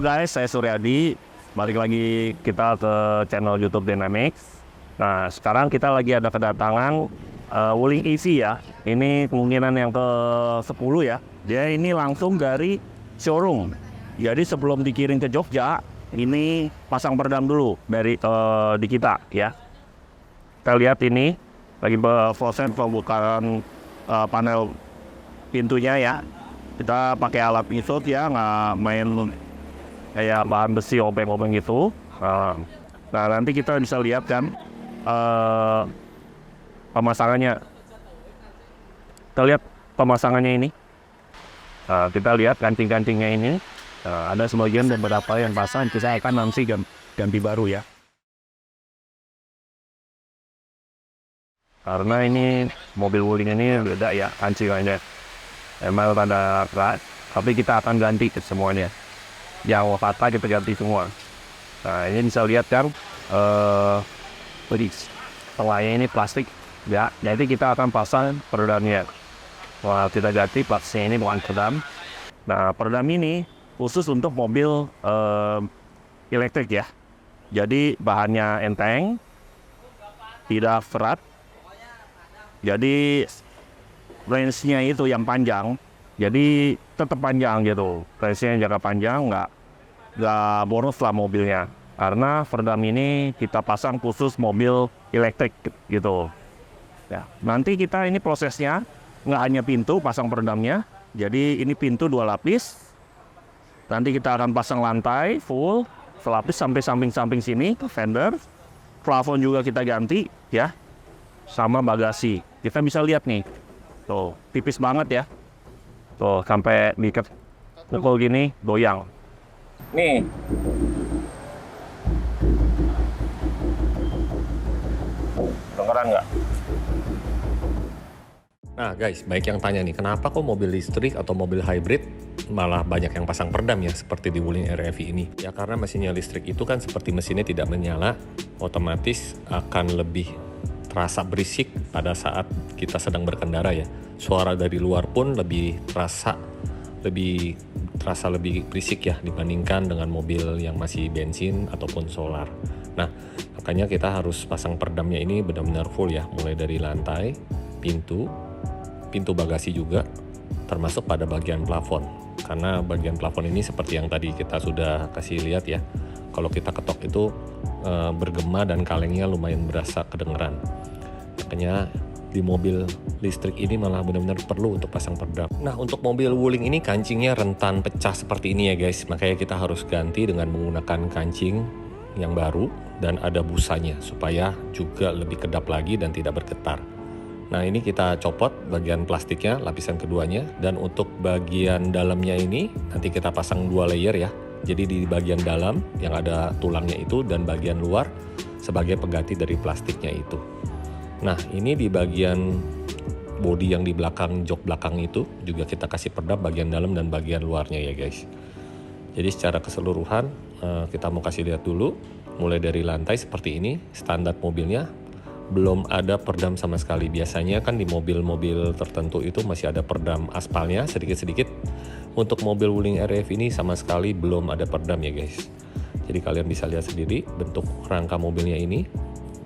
guys, saya Suryadi. Balik lagi kita ke channel YouTube Dynamics. Nah, sekarang kita lagi ada kedatangan Wuling EV ya. Ini kemungkinan yang ke-10 ya. Dia ini langsung dari showroom. Jadi sebelum dikirim ke Jogja, ini pasang peredam dulu dari di kita ya. Kita lihat ini lagi proses pembukaan panel pintunya ya. Kita pakai alat pisot ya, nggak main kayak bahan besi obeng-obeng gitu. Nah, nanti kita bisa lihat kan pemasangannya. Kita lihat pemasangannya ini. Kita lihat kancing-kancingnya ini. Ada sebagian beberapa yang pasang, kita akan nanti ganti baru ya. Karena ini mobil Wuling ini beda ya kancingannya. Emang pada keras, tapi kita akan ganti semuanya. Yang patah kita ganti semua. Nah, ini bisa lihat kan, tengahnya ini plastik ya. Jadi kita akan pasang peredamnya. Wah, kita ganti plastiknya ini bukan peredam. Nah, peredam ini khusus untuk mobil elektrik ya. Jadi bahannya enteng, tidak berat. Jadi range-nya itu yang panjang, jadi tetap panjang gitu. Range-nya jangka panjang, nggak boros lah mobilnya. Karena peredam ini kita pasang khusus mobil elektrik gitu. Ya, nanti kita ini prosesnya nggak hanya pintu pasang peredamnya, jadi ini pintu 2 lapis. Nanti kita akan pasang lantai full, selapis sampai samping-samping sini, fender. Plafon juga kita ganti ya, sama bagasi. Kita bisa lihat nih. Tuh, tipis banget ya. Tuh, sampai diikat pukul gini, goyang. Nih. Dengeran nggak? Nah guys, baik yang tanya nih, kenapa kok mobil listrik atau mobil hybrid malah banyak yang pasang peredam ya, seperti di Wuling REV ini? Ya karena mesinnya listrik itu kan seperti mesinnya tidak menyala, otomatis akan lebih terasa berisik pada saat kita sedang berkendara ya. Suara dari luar pun terasa lebih berisik ya dibandingkan dengan mobil yang masih bensin ataupun solar. Nah, makanya kita harus pasang peredamnya ini benar-benar full ya, mulai dari lantai, pintu bagasi juga, termasuk pada bagian plafon. Karena bagian plafon ini seperti yang tadi kita sudah kasih lihat ya, kalau kita ketok itu bergema dan kalengnya lumayan berasa kedengeran. Makanya di mobil listrik ini malah benar-benar perlu untuk pasang peredam. Nah, untuk mobil Wuling ini kancingnya rentan pecah seperti ini ya guys. Makanya kita harus ganti dengan menggunakan kancing yang baru dan ada busanya supaya juga lebih kedap lagi dan tidak bergetar. Nah, ini kita copot bagian plastiknya, lapisan keduanya, dan untuk bagian dalamnya ini nanti kita pasang 2 layer ya. Jadi di bagian dalam yang ada tulangnya itu dan bagian luar sebagai pengganti dari plastiknya itu. Nah, ini di bagian bodi yang di belakang, jok belakang itu juga kita kasih peredam bagian dalam dan bagian luarnya ya guys. Jadi secara keseluruhan kita mau kasih lihat dulu, mulai dari lantai seperti ini, standar mobilnya belum ada peredam sama sekali. Biasanya kan di mobil-mobil tertentu itu masih ada peredam aspalnya sedikit-sedikit. Untuk mobil Wuling REV ini sama sekali belum ada peredam ya guys. Jadi kalian bisa lihat sendiri bentuk rangka mobilnya ini.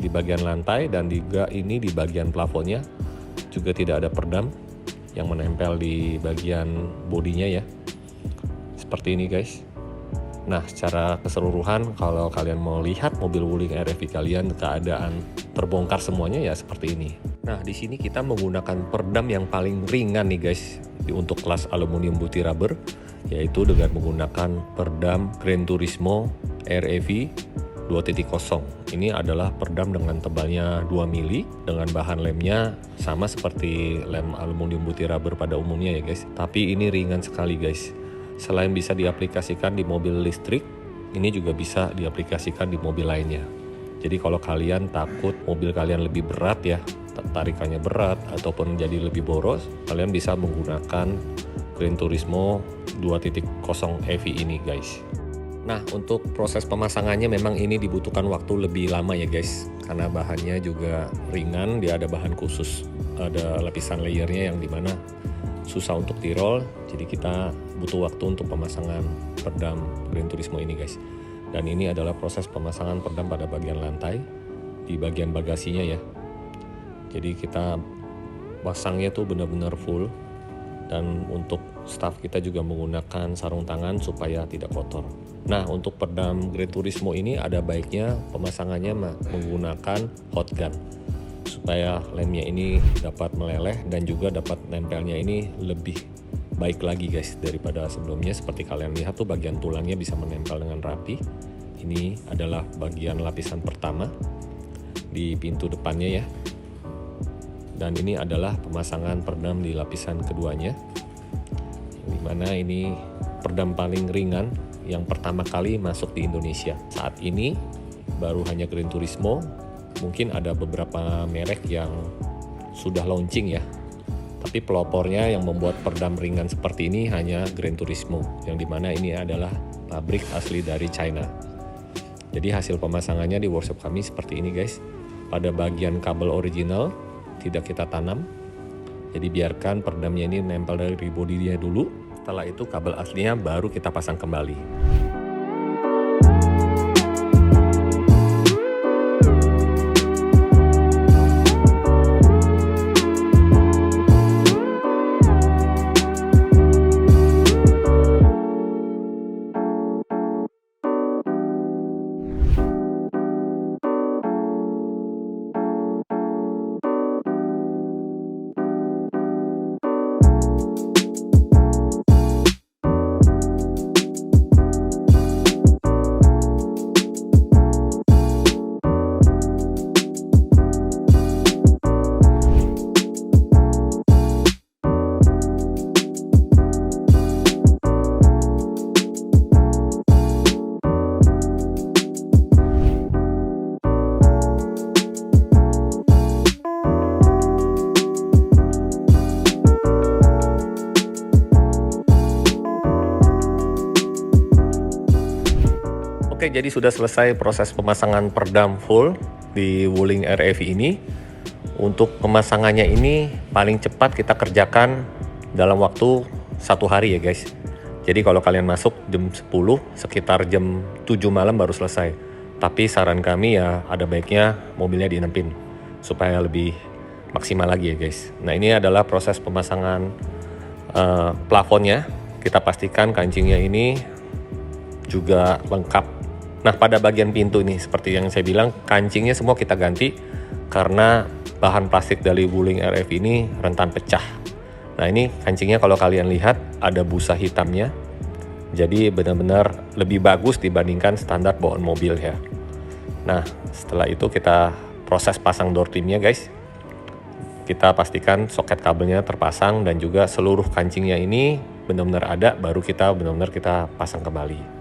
Di bagian lantai dan juga ini di bagian plafonnya juga tidak ada peredam yang menempel di bagian bodinya ya. Seperti ini guys. Nah, secara keseluruhan kalau kalian mau lihat mobil Wuling REV kalian keadaan terbongkar semuanya ya seperti ini. Nah, di sini kita menggunakan peredam yang paling ringan nih guys untuk kelas aluminium putih rubber, yaitu dengan menggunakan peredam Gran Turismo REV 2.0. Ini adalah peredam dengan tebalnya 2 mili dengan bahan lemnya sama seperti lem aluminium putih rubber pada umumnya ya guys. Tapi ini ringan sekali guys. Selain bisa diaplikasikan di mobil listrik, ini juga bisa diaplikasikan di mobil lainnya. Jadi kalau kalian takut mobil kalian lebih berat ya, tarikannya berat ataupun jadi lebih boros, kalian bisa menggunakan Gran Turismo 2.0 EV ini guys. Nah, untuk proses pemasangannya memang ini dibutuhkan waktu lebih lama ya guys, karena bahannya juga ringan, dia ada bahan khusus, ada lapisan layernya yang dimana susah untuk di-roll, jadi kita butuh waktu untuk pemasangan peredam Gran Turismo ini guys. Dan ini adalah proses pemasangan peredam pada bagian lantai, di bagian bagasinya ya. Jadi kita pasangnya tuh benar-benar full, dan untuk staff kita juga menggunakan sarung tangan supaya tidak kotor. Nah, untuk peredam Gran Turismo ini ada baiknya pemasangannya menggunakan hot gun, supaya lemnya ini dapat meleleh dan juga dapat nempelnya ini lebih baik lagi guys daripada sebelumnya. Seperti kalian lihat tuh bagian tulangnya bisa menempel dengan rapi. Ini adalah bagian lapisan pertama di pintu depannya ya. Dan ini adalah pemasangan peredam di lapisan keduanya, dimana ini peredam paling ringan yang pertama kali masuk di Indonesia. Saat ini baru hanya Gran Turismo, mungkin ada beberapa merek yang sudah launching ya, tapi pelopornya yang membuat peredam ringan seperti ini hanya Gran Turismo, yang dimana ini adalah pabrik asli dari China. Jadi hasil pemasangannya di workshop kami seperti ini guys. Pada bagian kabel original tidak kita tanam, jadi biarkan peredamnya ini nempel dari bodinya dulu. Setelah itu kabel aslinya baru kita pasang kembali. Oke, jadi sudah selesai proses pemasangan peredam full di Wuling REV ini. Untuk pemasangannya ini paling cepat kita kerjakan dalam waktu 1 hari ya guys. Jadi kalau kalian masuk jam 10, sekitar jam 7 malam baru selesai. Tapi saran kami ya ada baiknya mobilnya dienempin supaya lebih maksimal lagi ya guys. Nah, ini adalah proses pemasangan plafonnya. Kita pastikan kancingnya ini juga lengkap. Nah, pada bagian pintu ini seperti yang saya bilang, kancingnya semua kita ganti karena bahan plastik dari Wuling REV ini rentan pecah. Nah, ini kancingnya kalau kalian lihat ada busa hitamnya, jadi benar-benar lebih bagus dibandingkan standar bawaan mobil ya. Nah, setelah itu kita proses pasang door trimnya guys. Kita pastikan soket kabelnya terpasang dan juga seluruh kancingnya ini benar-benar ada, baru kita benar-benar kita pasang kembali.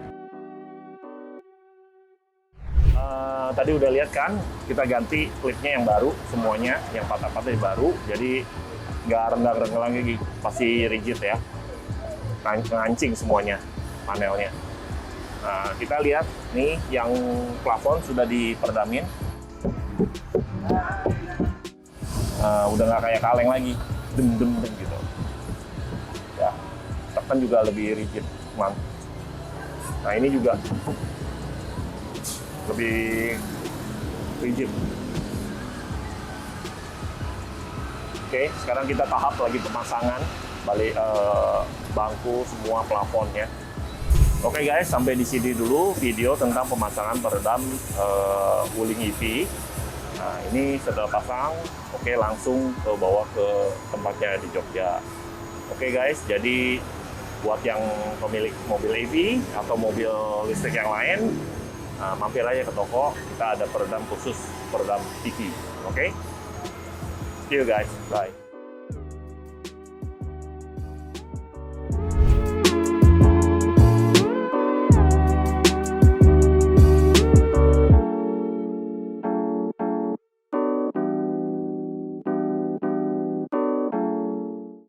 Tadi udah lihat kan, kita ganti klipnya yang baru semuanya, yang patah-patah baru, jadi nggak renggang-renggang lagi, pasti rigid ya, ngancing semuanya panelnya. Nah, kita lihat nih yang plafon sudah diperdamin, udah nggak kayak kaleng lagi, dem gitu. Ya, tekan juga lebih rigid, man. Nah, ini juga lebih rigid. Oke, sekarang kita tahap lagi pemasangan balik bangku semua plafonnya. Oke guys, sampai di sini dulu video tentang pemasangan peredam Wuling EV. Nah, ini sudah pasang. Oke, langsung ke bawa ke tempatnya di Jogja. Oke guys, jadi buat yang pemilik mobil EV atau mobil listrik yang lain, mampir aja ke toko, kita ada peredam khusus peredam EV. Oke? See you guys, bye.